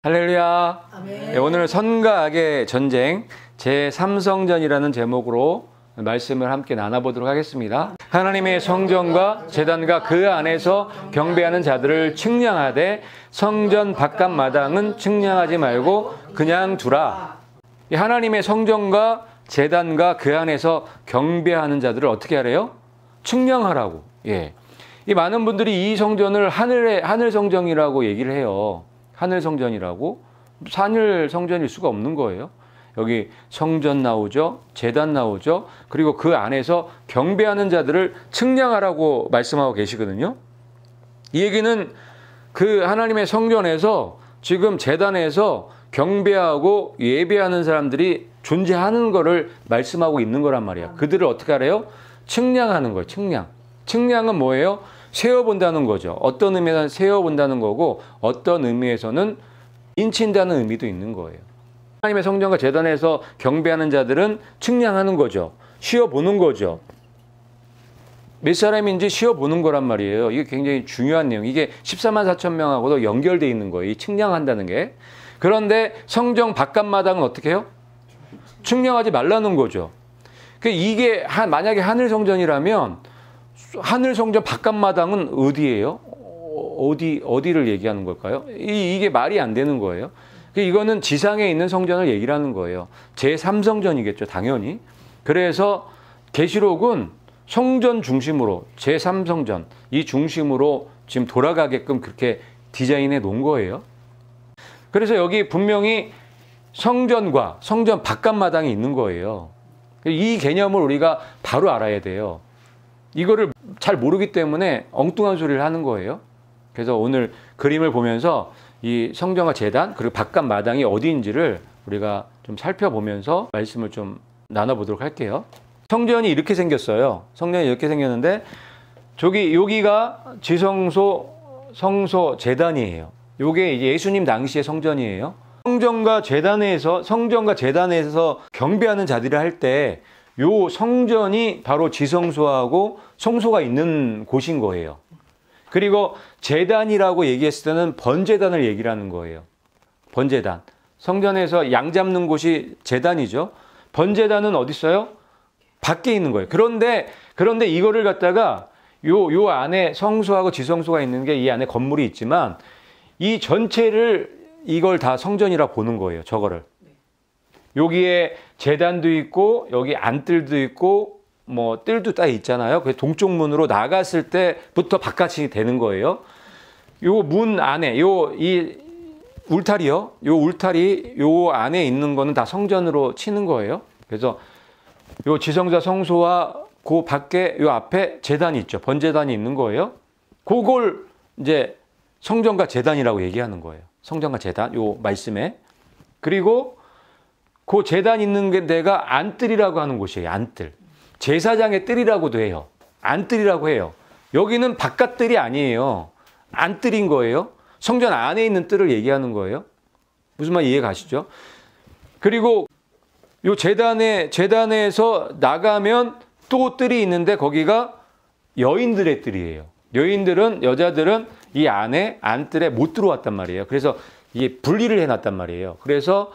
할렐루야. 아멘. 네, 오늘 선과 악의 전쟁 제3성전이라는 제목으로 말씀을 함께 나눠보도록 하겠습니다. 하나님의 성전과 제단과 그 안에서 경배하는 자들을 측량하되 성전 바깥 마당은 측량하지 말고 그냥 두라. 하나님의 성전과 제단과 그 안에서 경배하는 자들을 어떻게 하래요? 측량하라고. 예. 이 많은 분들이 이 성전을 하늘 성전이라고 얘기를 해요. 하늘 성전이라고. 하늘 성전일 수가 없는 거예요. 여기 성전 나오죠. 제단 나오죠. 그리고 그 안에서 경배하는 자들을 측량하라고 말씀하고 계시거든요. 이 얘기는 그 하나님의 성전에서 지금 제단에서 경배하고 예배하는 사람들이 존재하는 거를 말씀하고 있는 거란 말이야. 그들을 어떻게 하래요? 측량하는 거예요. 측량. 측량은 뭐예요? 세어본다는 거죠. 어떤 의미에서는 세어본다는 거고 어떤 의미에서는 인친다는 의미도 있는 거예요. 하나님의 성전과 제단에서 경배하는 자들은 측량하는 거죠. 쉬어보는 거죠. 몇 사람인지 쉬어보는 거란 말이에요. 이게 굉장히 중요한 내용. 이게 14만 4천 명하고도 연결되어 있는 거예요. 이 측량한다는 게. 그런데 성전 바깥마당은 어떻게 해요? 측량하지 말라는 거죠. 이게 만약에 하늘 성전이라면 하늘 성전 바깥마당은 어디예요? 어디를 얘기하는 걸까요? 이게 말이 안 되는 거예요. 이거는 지상에 있는 성전을 얘기를 하는 거예요. 제3성전이겠죠, 당연히. 그래서 계시록은 성전 중심으로 제3성전 이 중심으로 지금 돌아가게끔 그렇게 디자인해 놓은 거예요. 그래서 여기 분명히 성전과 성전 바깥마당이 있는 거예요. 이 개념을 우리가 바로 알아야 돼요. 이거를 잘 모르기 때문에 엉뚱한 소리를 하는 거예요. 그래서 오늘 그림을 보면서 이 성전과 제단 그리고 바깥 마당이 어디인지를 우리가 좀 살펴보면서 말씀을 좀 나눠보도록 할게요. 성전이 이렇게 생겼어요. 성전이 이렇게 생겼는데 여기가 지성소, 성소, 제단이에요. 요게 이제 예수님 당시의 성전이에요. 성전과 제단에서 경배하는 자들이 할 때 요 성전이 바로 지성소하고 성소가 있는 곳인 거예요. 그리고 제단이라고 얘기했을 때는 번제단을 얘기를 하는 거예요. 번제단. 성전에서 양 잡는 곳이 제단이죠. 번제단은 어디 있어요? 밖에 있는 거예요. 그런데 이거를 갖다가 요 안에 성소하고 지성소가 있는 게 이 안에 건물이 있지만 이 전체를 이걸 다 성전이라 보는 거예요. 저거를. 여기에 제단도 있고 여기 안뜰도 있고 뭐 뜰도 딱 있잖아요. 그 동쪽 문으로 나갔을 때부터 바깥이 되는 거예요. 요 문 안에 이 울타리요. 요 울타리 요 안에 있는 거는 다 성전으로 치는 거예요. 그래서 요 지성자 성소와 그 밖에 요 앞에 제단이 있죠. 번제단이 있는 거예요. 그걸 이제 성전과 제단이라고 얘기하는 거예요. 성전과 제단 요 말씀에. 그리고 그 제단 있는 데가 안뜰이라고 하는 곳이에요. 안뜰. 제사장의 뜰이라고도 해요. 안뜰이라고 해요. 여기는 바깥뜰이 아니에요. 안뜰인 거예요. 성전 안에 있는 뜰을 얘기하는 거예요. 무슨 말 이해 가시죠? 그리고 요 제단에서 나가면 또 뜰이 있는데 거기가 여인들의 뜰이에요. 여자들은 이 안에 안뜰에 못 들어왔단 말이에요. 그래서 이게 분리를 해놨단 말이에요. 그래서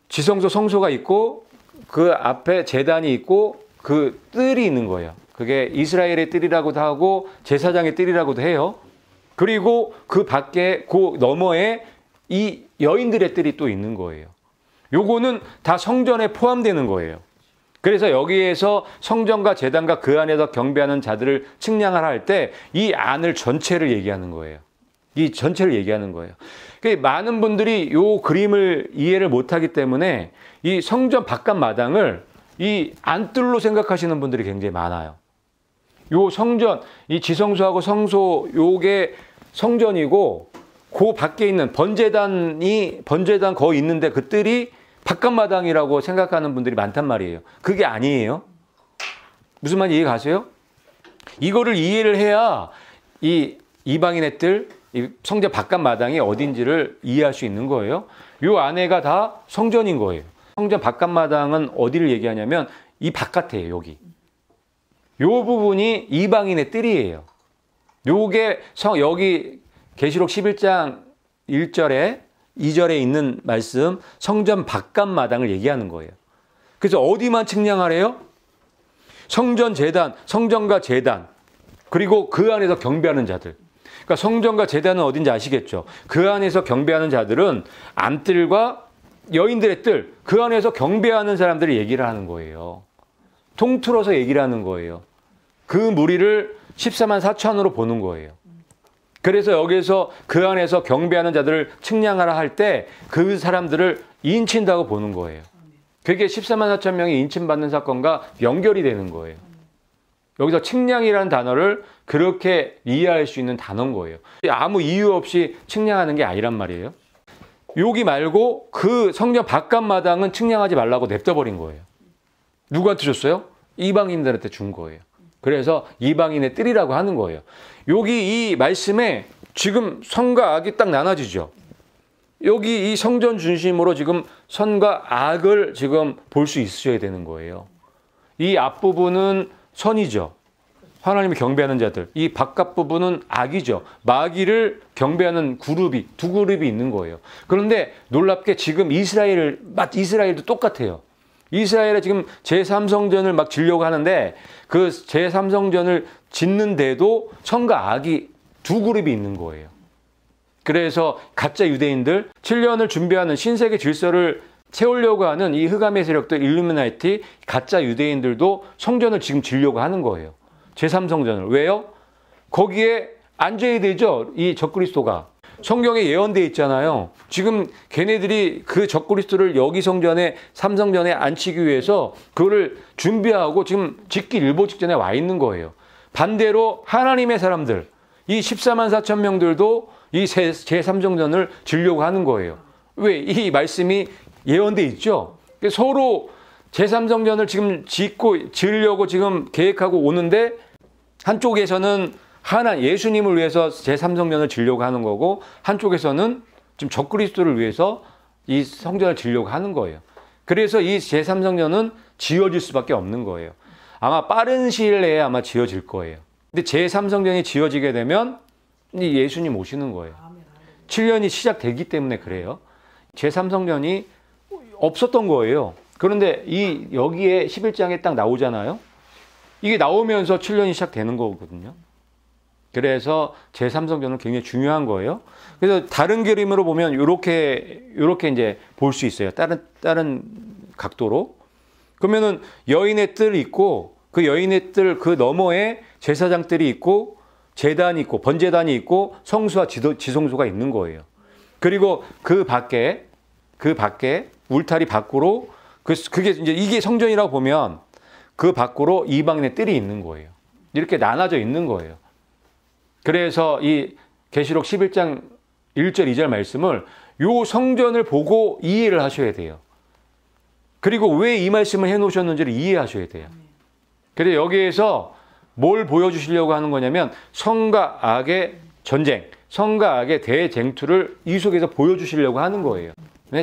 지성소 성소가 있고 그 앞에 제단이 있고 그 뜰이 있는 거예요. 그게 이스라엘의 뜰이라고도 하고 제사장의 뜰이라고도 해요. 그리고 그 밖에 그 너머에 이 여인들의 뜰이 또 있는 거예요. 요거는 다 성전에 포함되는 거예요. 그래서 여기에서 성전과 제단과 그 안에서 경배하는 자들을 측량을 할 때 이 안을 전체를 얘기하는 거예요. 이 전체를 얘기하는 거예요. 많은 분들이 요 그림을 이해를 못하기 때문에 이 성전 바깥 마당을 이 안뜰로 생각하시는 분들이 굉장히 많아요. 요 성전, 이 지성소하고 성소 요게 성전이고 그 밖에 있는 번제단 거기 있는데 그 뜰이 바깥 마당이라고 생각하는 분들이 많단 말이에요. 그게 아니에요. 무슨 말인지 이해 가세요? 이거를 이해를 해야 이 이방인의 뜰, 이 성전 바깥 마당이 어딘지를 이해할 수 있는 거예요. 요 안에가 다 성전인 거예요. 성전 바깥 마당은 어디를 얘기하냐면 이 바깥이에요. 요 부분이 이방인의 뜰이에요. 요게 여기 계시록 11장 1절에 2절에 있는 말씀 성전 바깥 마당을 얘기하는 거예요. 그래서 어디만 측량하래요? 성전 제단, 성전과 제단, 그리고 그 안에서 경배하는 자들. 그러니까 성전과 제단은 어딘지 아시겠죠? 그 안에서 경배하는 자들은 안뜰과 여인들의 뜰, 그 안에서 경배하는 사람들이 얘기를 하는 거예요. 통틀어서 얘기를 하는 거예요. 그 무리를 14만 4천으로 보는 거예요. 그래서 여기에서 그 안에서 경배하는 자들을 측량하라 할 때 그 사람들을 인친다고 보는 거예요. 그게 14만 4천 명이 인침받는 사건과 연결이 되는 거예요. 여기서 측량이라는 단어를 그렇게 이해할 수 있는 단어인 거예요. 아무 이유 없이 측량하는 게 아니란 말이에요. 여기 말고 그 성전 바깥 마당은 측량하지 말라고 냅둬버린 거예요. 누구한테 줬어요? 이방인들한테 준 거예요. 그래서 이방인의 뜰이라고 하는 거예요. 여기 이 말씀에 지금 선과 악이 딱 나눠지죠. 여기 이 성전 중심으로 지금 선과 악을 지금 볼 수 있어야 되는 거예요. 이 앞부분은 선이죠. 하나님을 경배하는 자들. 이 바깥 부분은 악이죠. 마귀를 경배하는 그룹이, 두 그룹이 있는 거예요. 그런데 놀랍게 지금 이스라엘도 똑같아요. 이스라엘에 지금 제3성전을 막 지려고 하는데 그 제3성전을 짓는데도 선과 악이 두 그룹이 있는 거예요. 그래서 가짜 유대인들, 7년을 준비하는 신세계 질서를 세우려고 하는 이 흑암의 세력들, 일루미나티, 가짜 유대인들도 성전을 지금 지려고 하는 거예요. 제3성전을. 왜요? 거기에 앉아야 되죠. 이 적그리스도가. 성경에 예언되어 있잖아요. 지금 걔네들이 그 적그리스도를 여기 성전에, 삼성전에 앉히기 위해서 그거를 준비하고 지금 짓기 일보 직전에 와 있는 거예요. 반대로 하나님의 사람들, 이 14만 4천 명들도 이 제3성전을 지려고 하는 거예요. 왜? 이 말씀이 예언되어 있죠. 서로 제3성전을 지금 지으려고 지금 계획하고 오는데 한쪽에서는 예수님을 위해서 제3성전을 지으려고 하는 거고 한쪽에서는 지금 적그리스도를 위해서 이 성전을 지으려고 하는 거예요. 그래서 이 제3성전은 지어질 수밖에 없는 거예요. 아마 빠른 시일 내에 아마 지어질 거예요. 근데 제3성전이 지어지게 되면 예수님 오시는 거예요. 7년이 시작되기 때문에 그래요. 제3성전이 없었던 거예요. 그런데 여기에 11장에 딱 나오잖아요. 이게 나오면서 7년이 시작되는 거거든요. 그래서 제3성전은 굉장히 중요한 거예요. 그래서 다른 그림으로 보면 이렇게 이제 볼 수 있어요. 다른 각도로. 그러면은 여인의 뜰이 있고 그 여인의 뜰 그 너머에 제사장 뜰이 있고 제단이 있고 번제단이 있고 성수와 지성소가 있는 거예요. 그리고 그 밖에 울타리 밖으로 그게 이제 이게 성전이라고 보면 그 밖으로 이방인의 뜰이 있는 거예요. 이렇게 나눠져 있는 거예요. 그래서 이 계시록 11장 1절 2절 말씀을 요 성전을 보고 이해를 하셔야 돼요. 그리고 왜 이 말씀을 해놓으셨는지를 이해하셔야 돼요. 그래서 여기에서 뭘 보여주시려고 하는 거냐면 성과 악의 전쟁, 성과 악의 대쟁투를 이 속에서 보여주시려고 하는 거예요.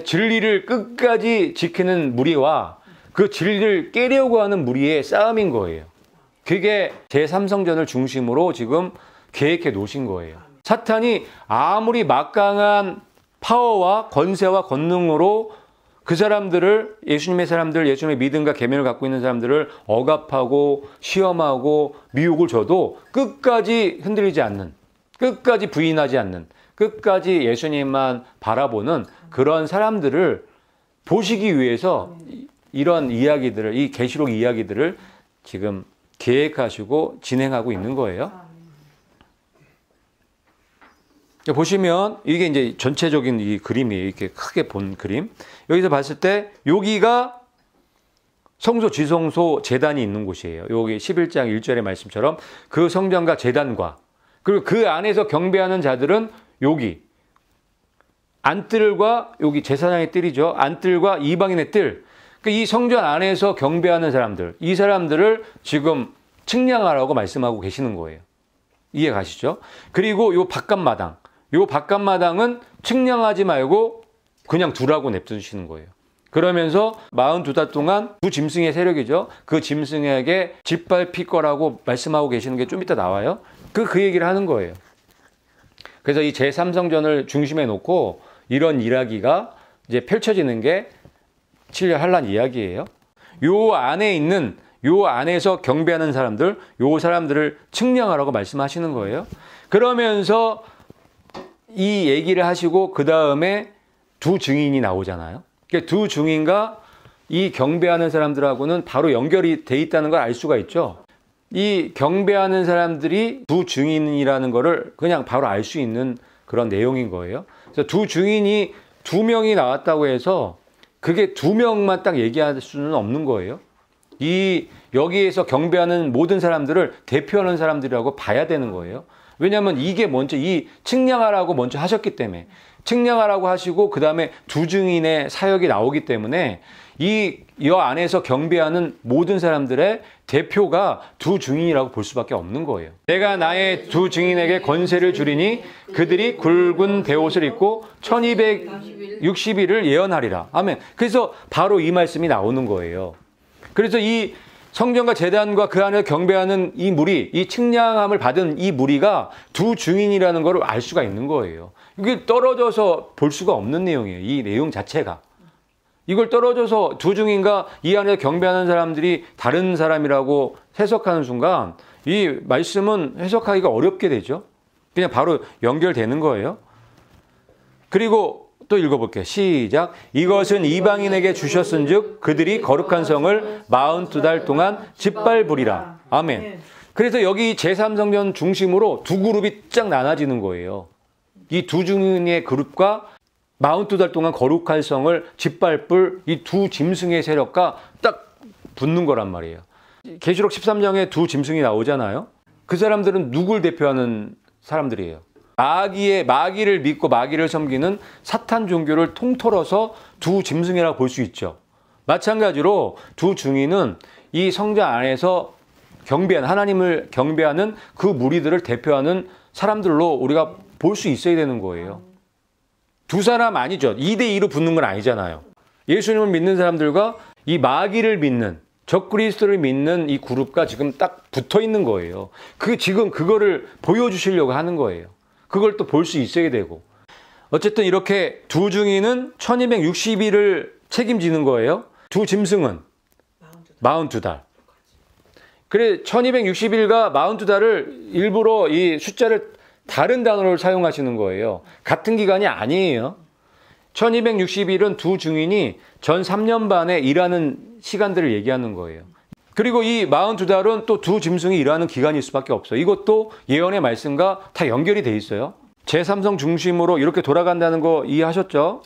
진리를 끝까지 지키는 무리와 그 진리를 깨려고 하는 무리의 싸움인 거예요. 그게 제3성전을 중심으로 지금 계획해 놓으신 거예요. 사탄이 아무리 막강한 파워와 권세와 권능으로 그 사람들을 예수님의 사람들, 예수님의 믿음과 계명을 갖고 있는 사람들을 억압하고 시험하고 미혹을 줘도 끝까지 흔들리지 않는, 끝까지 부인하지 않는, 끝까지 예수님만 바라보는 그런 사람들을 보시기 위해서 이런 이야기들을, 이 계시록 이야기들을 지금 계획하시고 진행하고 있는 거예요. 보시면 이게 이제 전체적인 이 그림이에요. 이렇게 크게 본 그림. 여기서 봤을 때 여기가 성소, 지성소, 제단이 있는 곳이에요. 여기 11장 1절의 말씀처럼 그 성전과 제단과 그리고 그 안에서 경배하는 자들은 여기 안뜰과 여기 제사장의 뜰이죠. 안뜰과 이방인의 뜰. 이 성전 안에서 경배하는 사람들, 이 사람들을 지금 측량하라고 말씀하고 계시는 거예요. 이해 가시죠? 그리고 요 바깥마당. 요 바깥마당은 측량하지 말고 그냥 두라고 냅두시는 거예요. 그러면서 42달 동안 두 짐승의 세력이죠. 그 짐승에게 짓밟힐 거라고 말씀하고 계시는 게 좀 이따 나와요. 그 얘기를 하는 거예요. 그래서 이 제3성전을 중심에 놓고 이런 이야기가 이제 펼쳐지는 게 7년 환란 이야기예요. 요 안에 있는, 요 안에서 경배하는 사람들, 요 사람들을 측량하라고 말씀하시는 거예요. 그러면서 이 얘기를 하시고 그 다음에 두 증인이 나오잖아요. 그러니까 두 증인과 이 경배하는 사람들하고는 바로 연결이 돼 있다는 걸 알 수가 있죠. 이 경배하는 사람들이 두 증인이라는 거를 그냥 바로 알 수 있는 그런 내용인 거예요. 그래서 두 증인이 두 명이 나왔다고 해서 그게 두 명만 딱 얘기할 수는 없는 거예요. 여기에서 경배하는 모든 사람들을 대표하는 사람들이라고 봐야 되는 거예요. 왜냐하면 이게 먼저 이 측량하라고 먼저 하셨기 때문에, 측량하라고 하시고 그 다음에 두 증인의 사역이 나오기 때문에 이 안에서 경배하는 모든 사람들의 대표가 두 증인이라고 볼 수밖에 없는 거예요. 내가 나의 두 증인에게 권세를 주리니 그들이 굵은 베옷을 입고 1260일을 예언하리라. 아멘. 그래서 바로 이 말씀이 나오는 거예요. 그래서 이 성전과 제단과 그 안에 경배하는 이 무리, 이 측량함을 받은 이 무리가 두 증인이라는 걸 알 수가 있는 거예요. 이게 떨어져서 볼 수가 없는 내용이에요. 이 내용 자체가. 이걸 떨어져서 두 증인과 이 안에 경배하는 사람들이 다른 사람이라고 해석하는 순간 이 말씀은 해석하기가 어렵게 되죠. 그냥 바로 연결되는 거예요. 그리고 또 읽어볼게요. 시작. 이것은 이방인에게 주셨은즉 그들이 거룩한 성을 42달 동안 짓밟으리라. 아멘. 그래서 여기 제3성전 중심으로 두 그룹이 쫙 나눠지는 거예요. 이 두 증인의 그룹과 42달 동안 거룩한 성을 짓밟을 이 두 짐승의 세력과 딱 붙는 거란 말이에요. 계시록 13장에 두 짐승이 나오잖아요. 그 사람들은 누굴 대표하는 사람들이에요? 마귀를 믿고 마귀를 섬기는 사탄 종교를 통틀어서 두 짐승이라고 볼 수 있죠. 마찬가지로 두 증인은 이 성전 안에서 경배하는, 하나님을 경배하는 그 무리들을 대표하는 사람들로 우리가 볼 수 있어야 되는 거예요. 두 사람 아니죠. 2대2로 붙는 건 아니잖아요. 예수님을 믿는 사람들과 이 마귀를 믿는, 적그리스도를 믿는 이 그룹과 지금 딱 붙어 있는 거예요. 지금 그거를 보여주시려고 하는 거예요. 그걸 또 볼 수 있어야 되고. 어쨌든 이렇게 두 증인은 1260일을 책임지는 거예요. 두 짐승은 42달. 그래 1260일과 42달을 일부러 이 숫자를 다른 단어를 사용하시는 거예요. 같은 기간이 아니에요. 1260일은 두 증인이 전 3년 반에 일하는 시간들을 얘기하는 거예요. 그리고 이 42달은 또 두 짐승이 일하는 기간일 수밖에 없어요. 이것도 예언의 말씀과 다 연결이 돼 있어요. 제3성 중심으로 이렇게 돌아간다는 거 이해하셨죠?